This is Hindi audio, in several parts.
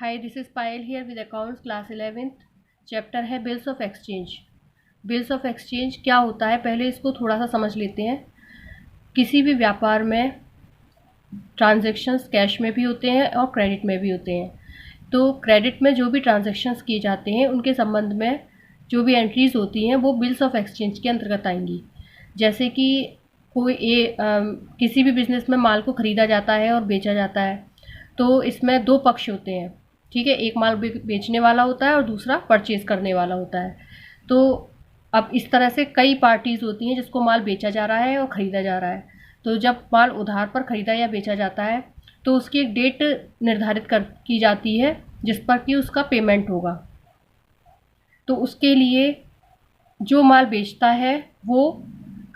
Hi, this is Payal here with accounts class 11th। Chapter है bills of exchange. Bills of exchange क्या होता है, पहले इसको थोड़ा सा समझ लेते हैं। किसी भी व्यापार में ट्रांजैक्शंस कैश में भी होते हैं और क्रेडिट में भी होते हैं। तो क्रेडिट में जो भी ट्रांजैक्शंस किए जाते हैं उनके संबंध में जो भी एंट्रीज़ होती हैं वो बिल्स ऑफ एक्सचेंज के अंतर्गत आएंगी। जैसे कि किसी भी बिज़नेस में माल को ख़रीदा जाता है और बेचा जाता है, तो इसमें दो पक्ष होते हैं। ठीक है, एक माल बेचने वाला होता है और दूसरा परचेज़ करने वाला होता है। तो अब इस तरह से कई पार्टीज़ होती हैं जिसको माल बेचा जा रहा है और ख़रीदा जा रहा है। तो जब माल उधार पर ख़रीदा या बेचा जाता है तो उसकी एक डेट निर्धारित की जाती है जिस पर कि उसका पेमेंट होगा। तो उसके लिए जो माल बेचता है वो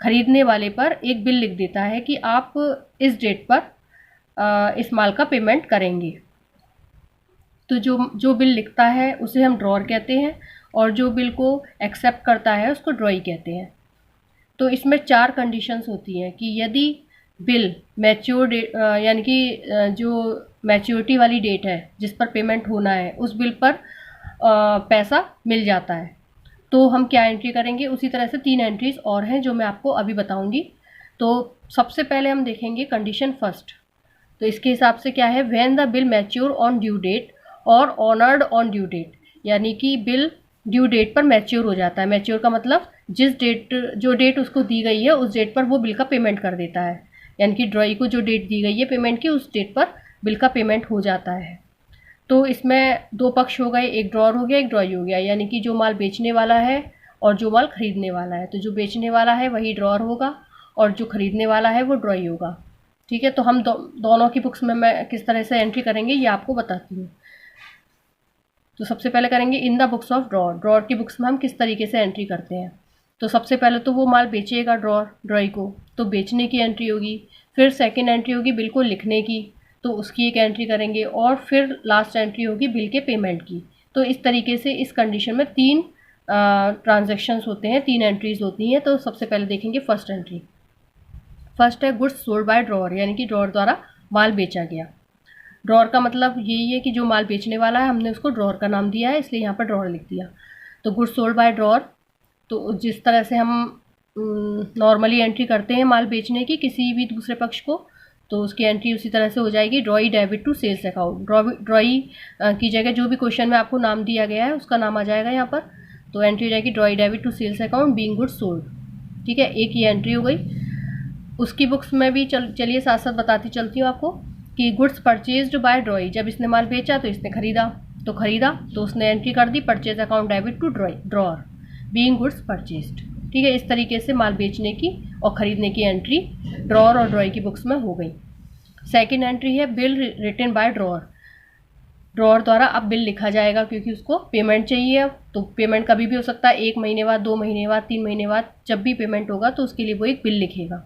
ख़रीदने वाले पर एक बिल लिख देता है कि आप इस डेट पर इस माल का पेमेंट करेंगे। तो जो बिल लिखता है उसे हम ड्रॉअर कहते हैं और जो बिल को एक्सेप्ट करता है उसको ड्रॉई कहते हैं। तो इसमें 4 कंडीशंस होती हैं कि यदि बिल मैच्योर यानी कि जो मैच्योरिटी वाली डेट है जिस पर पेमेंट होना है उस बिल पर पैसा मिल जाता है तो हम क्या एंट्री करेंगे। उसी तरह से 3 एंट्रीज और हैं जो मैं आपको अभी बताऊंगी। तो सबसे पहले हम देखेंगे कंडीशन फर्स्ट। तो इसके हिसाब से क्या है, when the bill mature on due date और ऑनर्ड ऑन ड्यू डेट, यानी कि बिल ड्यू डेट पर मैच्योर हो जाता है। मैच्योर का मतलब जो डेट उसको दी गई है उस डेट पर वो बिल का पेमेंट कर देता है, यानी कि ड्रॉई को जो डेट दी गई है पेमेंट की उस डेट पर बिल का पेमेंट हो जाता है। तो इसमें 2 पक्ष हो गए, एक ड्रॉअर हो गया एक ड्रॉई हो गया, यानी कि जो माल बेचने वाला है और जो माल खरीदने वाला है। तो जो बेचने वाला है वही ड्रॉअर होगा और जो खरीदने वाला है वो ड्रॉई होगा। ठीक है, तो हम दोनों की बुक्स में मैं किस तरह से एंट्री करेंगे ये आपको बताती हूँ। तो सबसे पहले करेंगे इन the books of drawer. Drawer की बुक्स में हम किस तरीके से एंट्री करते हैं। तो सबसे पहले तो वो माल बेचेगा ड्रॉई को, तो बेचने की एंट्री होगी। फिर सेकंड एंट्री होगी बिल को लिखने की, तो उसकी एक एंट्री करेंगे। और फिर लास्ट एंट्री होगी बिल के पेमेंट की। तो इस तरीके से इस कंडीशन में 3 ट्रांजेक्शन्स होते हैं, 3 एंट्रीज होती हैं। तो सबसे पहले देखेंगे फर्स्ट एंट्री। फर्स्ट है गुड्स सोल्ड बाय ड्रॉअर, यानी कि ड्रॉअर द्वारा माल बेचा गया। ड्रॉअर का मतलब यही है कि जो माल बेचने वाला है हमने उसको ड्रॉअर का नाम दिया है, इसलिए यहाँ पर ड्रॉअर लिख दिया। तो गुड्स सोल्ड बाय ड्रॉअर, तो जिस तरह से हम नॉर्मली एंट्री करते हैं माल बेचने की किसी भी दूसरे पक्ष को, तो उसकी एंट्री उसी तरह से हो जाएगी। Drawee debit to sales account. Drawee की जगह जो भी क्वेश्चन में आपको नाम दिया गया है उसका नाम आ जाएगा यहाँ पर। तो एंट्री हो जाएगी drawee debit to sales account being goods sold. ठीक है, एक ये एंट्री हो गई। उसकी बुक्स में भी चलिए साथ साथ बताती चलती हूँ आपको कि गुड्स परचेज्ड बाय ड्रॉई, जब इसने माल बेचा तो इसने खरीदा तो उसने एंट्री कर दी purchase account debit to drawer being goods purchased. ठीक है, इस तरीके से माल बेचने की और ख़रीदने की एंट्री ड्रॉअर और ड्रॉई की बुक्स में हो गई। सेकंड एंट्री है bill written by drawer. Drawer द्वारा अब बिल लिखा जाएगा क्योंकि उसको पेमेंट चाहिए। अब तो पेमेंट कभी भी हो सकता है, 1 महीने बाद, 2 महीने बाद, 3 महीने बाद, जब भी पेमेंट होगा तो उसके लिए वो एक बिल लिखेगा।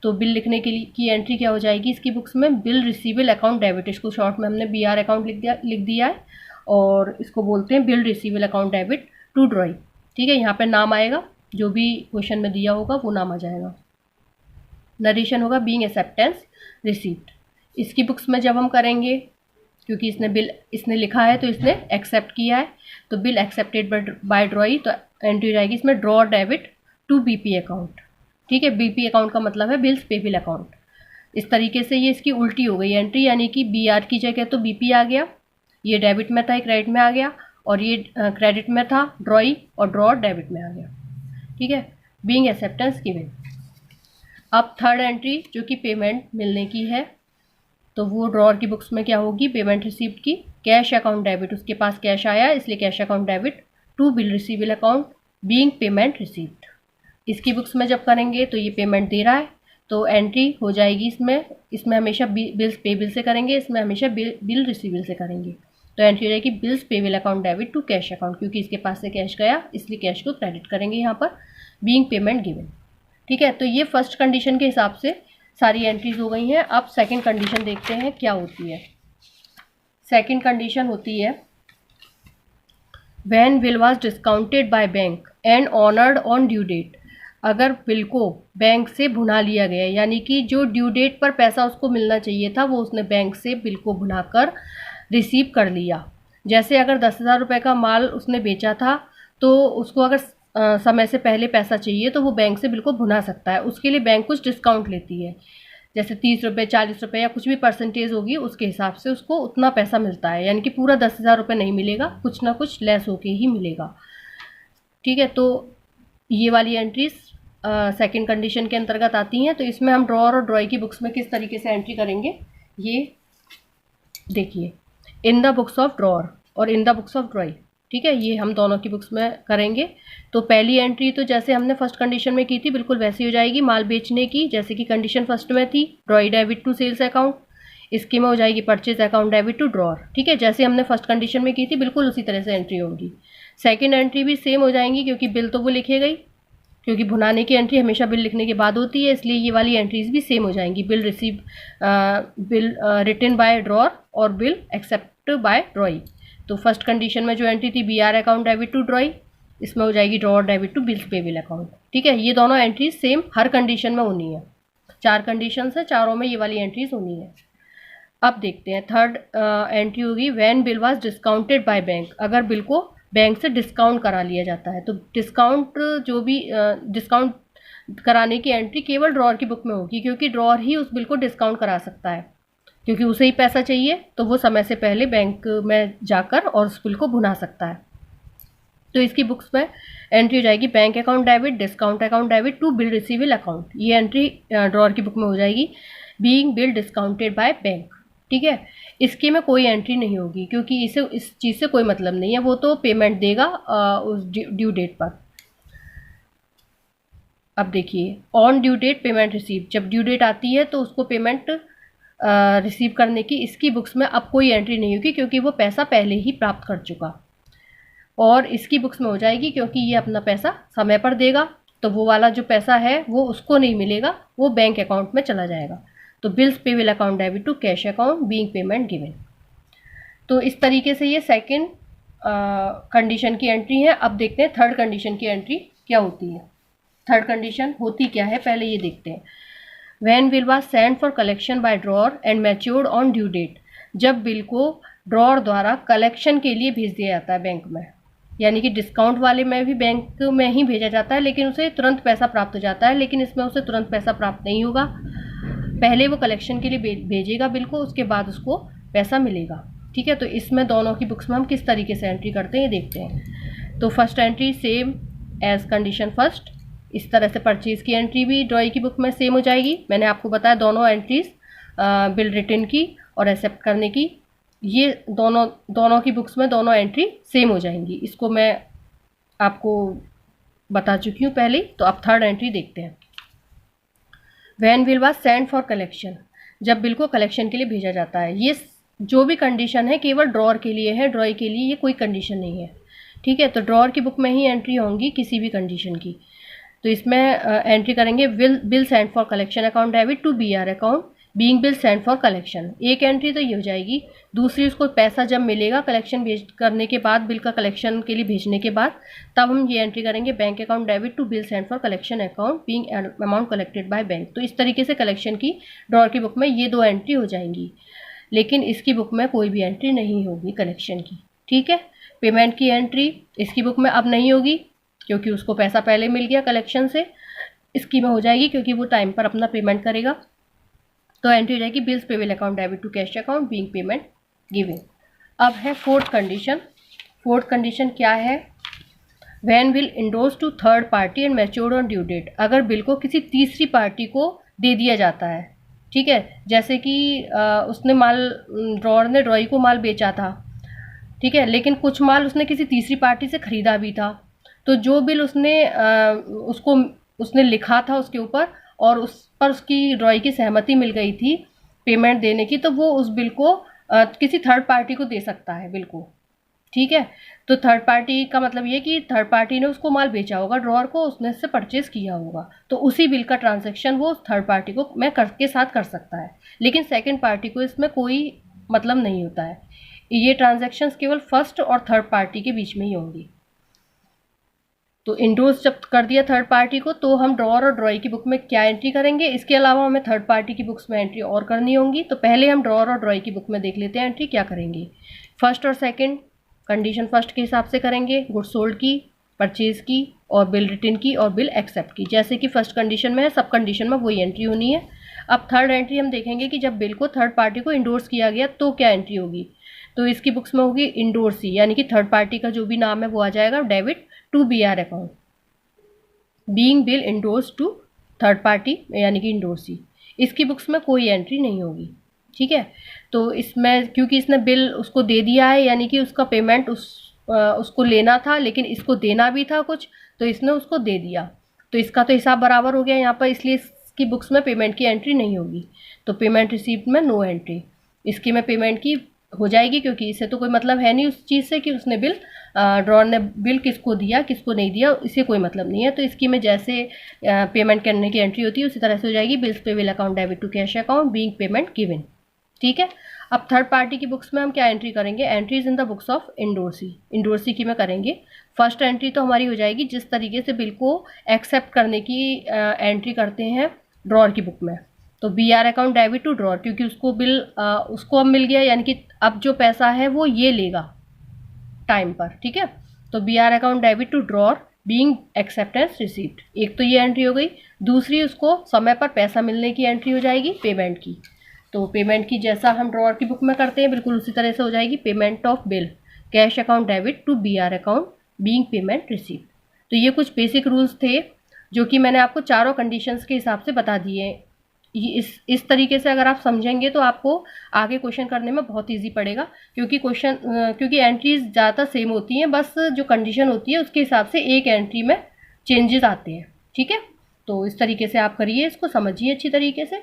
तो बिल लिखने के लिए की एंट्री क्या हो जाएगी इसकी बुक्स में, बिल रिसीवेबल अकाउंट डेबिट। इसको शॉर्ट में हमने BR अकाउंट लिख दिया है और इसको बोलते हैं bill receivable account debit to drawee. ठीक है, यहाँ पे नाम आएगा, जो भी क्वेश्चन में दिया होगा वो नाम आ जाएगा। नरेशन होगा बीइंग एक्सेप्टेंस रिसीप्ट। इसकी बुक्स में जब हम करेंगे, क्योंकि इसने लिखा है तो इसने एक्सेप्ट किया है, तो बिल एक्सेप्टेड बाय ड्रॉई, तो एंट्री रहेगी इसमें drawee debit to BP account. ठीक है, BP अकाउंट का मतलब है बिल्स पेबल अकाउंट। इस तरीके से ये इसकी उल्टी हो गई एंट्री, यानी कि BR की जगह तो BP आ गया, ये डेबिट में था, क्रेडिट में आ गया, और ये क्रेडिट में था ड्रॉई और ड्रॉ डेबिट में आ गया। ठीक है, बीइंग एक्सेप्टेंस गिवन। अब थर्ड एंट्री जो कि पेमेंट मिलने की है, तो वो ड्रॉअर की बुक्स में क्या होगी, पेमेंट रिसीप्ट की। कैश अकाउंट डेबिट, उसके पास कैश आया इसलिए cash account debit to bill receivable account being payment receipt. इसकी बुक्स में जब करेंगे तो ये पेमेंट दे रहा है तो एंट्री हो जाएगी इसमें हमेशा बिल्स पेबल से करेंगे, इसमें हमेशा बिल रिसीवेबल से करेंगे। तो एंट्री हो जाएगी bills payable account debit to cash account, क्योंकि इसके पास से कैश गया इसलिए कैश को क्रेडिट करेंगे यहाँ पर, बीइंग पेमेंट गिवन। ठीक है, तो ये फर्स्ट कंडीशन के हिसाब से सारी एंट्रीज हो गई हैं। अब सेकंड कंडीशन देखते हैं क्या होती है। सेकंड कंडीशन होती है when bill was discounted by bank and honoured on due date. अगर बिल को बैंक से भुना लिया गया, यानी कि जो ड्यू डेट पर पैसा उसको मिलना चाहिए था वो उसने बैंक से बिल को भुनाकर रिसीव कर लिया, जैसे अगर 10,000 रुपये का माल उसने बेचा था, तो उसको अगर समय से पहले पैसा चाहिए तो वो बैंक से बिल्कुल भुना सकता है। उसके लिए बैंक कुछ डिस्काउंट लेती है, जैसे 30 रुपये, 40 रुपये या कुछ भी परसेंटेज होगी, उसके हिसाब से उसको उतना पैसा मिलता है। यानी कि पूरा 10,000 रुपये नहीं मिलेगा, कुछ ना कुछ लेस होके ही मिलेगा। ठीक है, तो ये वाली एंट्रीज सेकंड कंडीशन के अंतर्गत आती हैं। तो इसमें हम ड्रॉअर और ड्रॉई की बुक्स में किस तरीके से एंट्री करेंगे, ये देखिए। In the books of drawer और in the books of drawee, ठीक है, ये हम दोनों की बुक्स में करेंगे। तो पहली एंट्री तो जैसे हमने फर्स्ट कंडीशन में की थी बिल्कुल वैसी हो जाएगी, माल बेचने की, जैसे कि कंडीशन फर्स्ट में थी, drawee debit to sales account. इसकी में हो जाएगी purchase account debit to drawer. ठीक है, जैसे हमने फर्स्ट कंडीशन में की थी बिल्कुल उसी तरह से एंट्री होगी। सेकेंड एंट्री भी सेम हो जाएंगी, क्योंकि बिल तो वो लिखे गई, क्योंकि भुनाने की एंट्री हमेशा बिल लिखने के बाद होती है, इसलिए ये वाली एंट्रीज भी सेम हो जाएंगी। बिल रिटन बाय ड्रॉअर और बिल एक्सेप्ट बाय ड्रॉई। तो फर्स्ट कंडीशन में जो एंट्री थी BR account debit to drawee, इसमें हो जाएगी drawer debit to bills payable account. ठीक है, ये दोनों एंट्रीज सेम हर कंडीशन में होनी है। 4 कंडीशन है, चारों में ये वाली एंट्रीज होनी है। अब देखते हैं थर्ड एंट्री होगी when bill was discounted by bank. अगर बिल को बैंक से डिस्काउंट करा लिया जाता है, तो डिस्काउंट जो भी डिस्काउंट कराने की एंट्री केवल ड्रॉअर की बुक में होगी, क्योंकि ड्रॉअर ही उस बिल को डिस्काउंट करा सकता है, क्योंकि उसे ही पैसा चाहिए, तो वो समय से पहले बैंक में जाकर और उस बिल को भुना सकता है। तो इसकी बुक्स में एंट्री हो जाएगी bank account debit, discount account debit to bill receivable account. ये एंट्री ड्रॉअर की बुक में हो जाएगी, being bill discounted by bank. ठीक है, इसके में कोई एंट्री नहीं होगी, क्योंकि इसे इस चीज़ से कोई मतलब नहीं है, वो तो पेमेंट देगा उस ड्यू डेट पर। अब देखिए, on due date payment receive, जब ड्यू डेट आती है तो उसको पेमेंट रिसीव करने की इसकी बुक्स में अब कोई एंट्री नहीं होगी, क्योंकि वो पैसा पहले ही प्राप्त कर चुका। और इसकी बुक्स में हो जाएगी, क्योंकि ये अपना पैसा समय पर देगा, तो वो वाला जो पैसा है वो उसको नहीं मिलेगा, वो बैंक अकाउंट में चला जाएगा। तो bills payable account debit to cash account being payment given. तो इस तरीके से ये सेकंड कंडीशन की एंट्री है। अब देखते हैं थर्ड कंडीशन की एंट्री क्या होती है। थर्ड कंडीशन होती क्या है, पहले ये देखते हैं। When bill was send for collection by drawer and matured on due date. जब बिल को ड्रॉअर द्वारा कलेक्शन के लिए भेज दिया जाता है बैंक में, यानी कि डिस्काउंट वाले में भी बैंक में ही भेजा जाता है, लेकिन उसे तुरंत पैसा प्राप्त हो जाता है, लेकिन इसमें उसे तुरंत पैसा प्राप्त नहीं होगा। पहले वो कलेक्शन के लिए भेजेगा बिल को, उसके बाद उसको पैसा मिलेगा। ठीक है, तो इसमें दोनों की बुक्स में हम किस तरीके से एंट्री करते हैं ये देखते हैं। तो first entry same as condition first, इस तरह से परचेज की एंट्री भी ड्रॉई की बुक में सेम हो जाएगी। मैंने आपको बताया दोनों एंट्रीज बिल रिटर्न की और एक्सेप्ट करने की, ये दोनों की बुक्स में दोनों एंट्री सेम हो जाएंगी। इसको मैं आपको बता चुकी हूँ पहले। तो अब थर्ड एंट्री देखते हैं। When bill was send for collection, जब बिल को कलेक्शन के लिए भेजा जाता है। ये जो भी कंडीशन है केवल ड्रॉअर के लिए है, ड्रॉई के लिए ये कोई कंडीशन नहीं है। ठीक है, तो ड्रॉअर की बुक में ही एंट्री होंगी किसी भी कंडीशन की। तो इसमें एंट्री करेंगे bill send for collection account debit to BR account being bill send for collection. एक एंट्री तो ये हो जाएगी। दूसरी, उसको पैसा जब मिलेगा कलेक्शन करने के बाद, बिल का कलेक्शन के लिए भेजने के बाद, तब हम ये एंट्री करेंगे bank account debit to bill send for collection account being amount collected by bank. तो इस तरीके से कलेक्शन की ड्रॉअर की बुक में ये 2 एंट्री हो जाएंगी, लेकिन इसकी बुक में कोई भी एंट्री नहीं होगी कलेक्शन की। ठीक है, पेमेंट की एंट्री इसकी बुक में अब नहीं होगी, क्योंकि उसको पैसा पहले मिल गया कलेक्शन से। इसकी में हो जाएगी, क्योंकि वो टाइम पर अपना पेमेंट करेगा। तो एंट्री हो जाएगी bills payable account debit to cash account being payment given. अब है फोर्थ कंडीशन। फोर्थ कंडीशन क्या है, when bill endorse to third party and matured on due date. अगर बिल को किसी तीसरी पार्टी को दे दिया जाता है, ठीक है, जैसे कि उसने माल, ड्रॉअर ने ड्रॉई को माल बेचा था, ठीक है, लेकिन कुछ माल उसने किसी तीसरी पार्टी से ख़रीदा भी था। तो जो बिल उसने लिखा था उसके ऊपर, और उस पर उसकी ड्रॉई की सहमति मिल गई थी पेमेंट देने की, तो वो उस बिल को किसी थर्ड पार्टी को दे सकता है बिल को। ठीक है, तो थर्ड पार्टी का मतलब ये कि थर्ड पार्टी ने उसको माल बेचा होगा ड्रॉअर को, उसने इससे परचेज किया होगा, तो उसी बिल का ट्रांजैक्शन वो थर्ड पार्टी को के साथ कर सकता है। लेकिन सेकंड पार्टी को इसमें कोई मतलब नहीं होता है। ये ट्रांजैक्शंस केवल फर्स्ट और थर्ड पार्टी के बीच में ही होंगी। तो इंडोर्स जब कर दिया थर्ड पार्टी को, तो हम ड्रॉअर और ड्रॉई की बुक में क्या एंट्री करेंगे। इसके अलावा हमें थर्ड पार्टी की बुक्स में एंट्री और करनी होंगी। तो पहले हम ड्रॉअर और ड्रॉई की बुक में देख लेते हैं एंट्री क्या करेंगे। फर्स्ट और सेकंड कंडीशन फर्स्ट के हिसाब से करेंगे, गुड सोल्ड की, परचेज की और बिल रिटर्न की और बिल एक्सेप्ट की। जैसे कि फर्स्ट कंडीशन में है, सब कंडीशन में वही एंट्री होनी है। अब थर्ड एंट्री हम देखेंगे कि जब बिल को थर्ड पार्टी को इंडोर्स किया गया तो क्या एंट्री होगी। तो इसकी बुक्स में होगी इंडोर्सी, यानी कि थर्ड पार्टी का जो भी नाम है वो आ जाएगा, debit to BR account, being bill endorse to third party यानी कि इंडोर्सी। इसकी बुक्स में कोई एंट्री नहीं होगी, ठीक है। तो इसमें क्योंकि इसने बिल उसको दे दिया है, यानी कि उसका पेमेंट उसको लेना था लेकिन इसको देना भी था कुछ, तो इसने उसको दे दिया, तो इसका तो हिसाब बराबर हो गया यहाँ पर, इसलिए इसकी बुक्स में पेमेंट की एंट्री नहीं होगी। तो पेमेंट रिसीप्ट में नो एंट्री, इसकी में पेमेंट की हो जाएगी क्योंकि इससे तो कोई मतलब है नहीं उस चीज़ से कि उसने बिल ड्रॉर ने बिल किसको दिया किसको नहीं दिया, इससे कोई मतलब नहीं है। तो इसकी में जैसे पेमेंट करने की एंट्री होती है उसी तरह से हो जाएगी, bills payable account debit to cash account being payment given, ठीक है। अब थर्ड पार्टी की बुक्स में हम क्या एंट्री करेंगे, entries in the books of endorsee, endorsee की में करेंगे। फर्स्ट एंट्री तो हमारी हो जाएगी जिस तरीके से बिल को एक्सेप्ट करने की एंट्री करते हैं ड्रॉर की बुक में, तो BR account debit to drawer, क्योंकि उसको बिल उसको अब मिल गया, यानी कि अब जो पैसा है वो ये लेगा टाइम पर, ठीक है। तो BR account debit to drawer being acceptance receipt, एक तो ये एंट्री हो गई। दूसरी उसको समय पर पैसा मिलने की एंट्री हो जाएगी पेमेंट की, तो पेमेंट की जैसा हम ड्रॉर की बुक में करते हैं बिल्कुल उसी तरह से हो जाएगी, payment of bill cash account debit to BR account being payment receipt. तो ये कुछ बेसिक रूल्स थे जो कि मैंने आपको चारों कंडीशंस के हिसाब से बता दिए। इस तरीके से अगर आप समझेंगे तो आपको आगे क्वेश्चन करने में बहुत इजी पड़ेगा, क्योंकि एंट्रीज ज़्यादातर सेम होती हैं, बस जो कंडीशन होती है उसके हिसाब से एक एंट्री में चेंजेस आते हैं, ठीक है। तो इस तरीके से आप करिए, इसको समझिए अच्छी तरीके से।